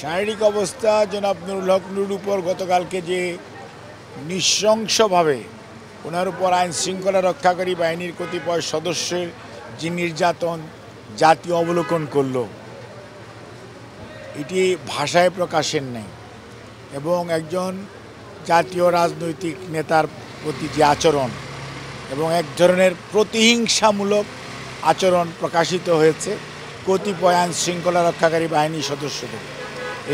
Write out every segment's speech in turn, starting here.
শারীরিক অবস্থা জনাব নুরুল হক নুরুর উপর গতকালকে যে নৃশংসভাবে ওনার উপর আইন শৃঙ্খলা রক্ষাকারী বাহিনীর কতিপয় সদস্যের যে নির্যাতন জাতীয় অবলোকন করল, এটি ভাষায় প্রকাশের নেই। এবং একজন জাতীয় রাজনৈতিক নেতার প্রতি যে আচরণ এবং এক ধরনের প্রতিহিংসামূলক আচরণ প্রকাশিত হয়েছে কতিপয় আইন শৃঙ্খলা রক্ষাকারী বাহিনীর সদস্যদের,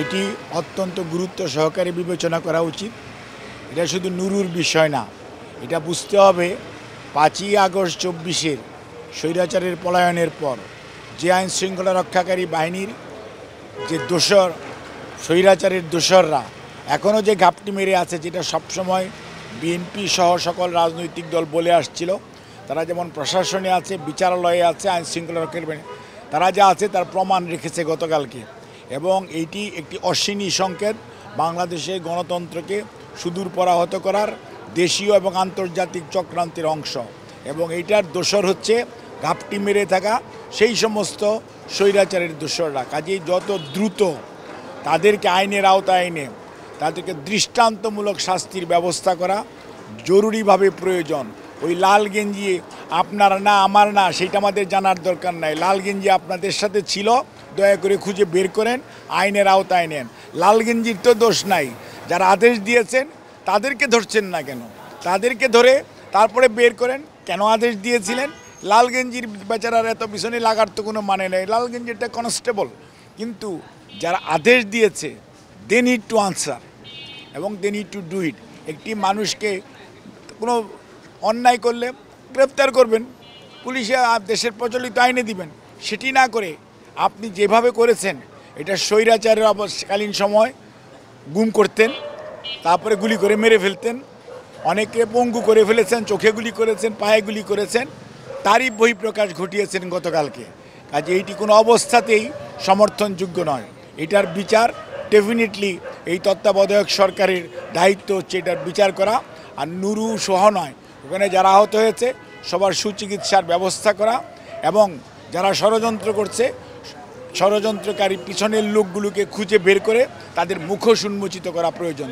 এটি অত্যন্ত গুরুত্ব সহকারে বিবেচনা করা উচিত। এটা শুধু নুরুর বিষয় না, এটা বুঝতে হবে 5ই আগস্ট 24-এর স্বৈরাচারের পলায়নের পর যে আইন শৃঙ্খলা রক্ষাকারী বাহিনীর যে দোসর, স্বৈরাচারের দোসররা এখনও যে ঘাপটি মেরে আছে, যেটা সবসময় বিএনপি সহ সকল রাজনৈতিক দল বলে আসছিল, তারা যেমন প্রশাসনে আছে, বিচারালয়ে আছে, আইন শৃঙ্খলা রক্ষাকারী বাহিনী তারা যা আছে তার প্রমাণ রেখেছে গতকালকে। এবং এইটি একটি অশ্বিনী সংকেত বাংলাদেশের গণতন্ত্রকে সুদূর পরাহত করার দেশীয় এবং আন্তর্জাতিক চক্রান্তের অংশ। এবং এইটার দোসর হচ্ছে ঘাপটি মেরে থাকা সেই সমস্ত স্বৈরাচারের দোসররা। কাজেই যত দ্রুত তাদেরকে আইনের আওতায় এনে তাদেরকে দৃষ্টান্তমূলক শাস্তির ব্যবস্থা করা জরুরিভাবে প্রয়োজন। ওই লাল গেঞ্জি আপনার না আমার না সেটা আমাদের জানার দরকার নাই। লাল গেঞ্জি আপনাদের সাথে ছিল, দয়া করে খুঁজে বের করেন, আইনের আওতায় নেন। লাল গেঞ্জির তো দোষ নাই, যারা আদেশ দিয়েছেন তাদেরকে ধরছেন না কেন? তাদেরকে ধরে তারপরে বের করেন, কেন আদেশ দিয়েছিলেন। লাল গেঞ্জির বেচারার এত পিছনে লাগার তো কোনো মানে নেই, লাল গেঞ্জিটা কনস্টেবল। কিন্তু যারা আদেশ দিয়েছে দে নিড টু আনসার এবং they need to do it. একটি মানুষকে কোনো অন্যায় করলে গ্রেফতার করবেন, পুলিশে দেশের প্রচলিত আইনে দিবেন। সেটি না করে আপনি যেভাবে করেছেন, এটা স্বৈরাচারের অবস্থাকালীন সময় গুম করতেন, তারপরে গুলি করে মেরে ফেলতেন, অনেকে পঙ্গু করে ফেলেছেন, চোখে গুলি করেছেন, পায়ে গুলি করেছেন, তারই বহিঃপ্রকাশ ঘটিয়েছেন গতকালকে। কাজে এইটি কোনো অবস্থাতেই সমর্থনযোগ্য নয়। এটার বিচার ডেফিনেটলি এই তত্ত্বাবধায়ক সরকারের দায়িত্ব হচ্ছে এটার বিচার করা। আর নুরু সহ নয়, ওখানে যারা আহত হয়েছে সবার সুচিকিৎসার ব্যবস্থা করা এবং যারা ষড়যন্ত্র করছে ষড়যন্ত্রকারী পিছনের লোকগুলোকে খুঁজে বের করে তাদের মুখোশ উন্মোচিত করা প্রয়োজন।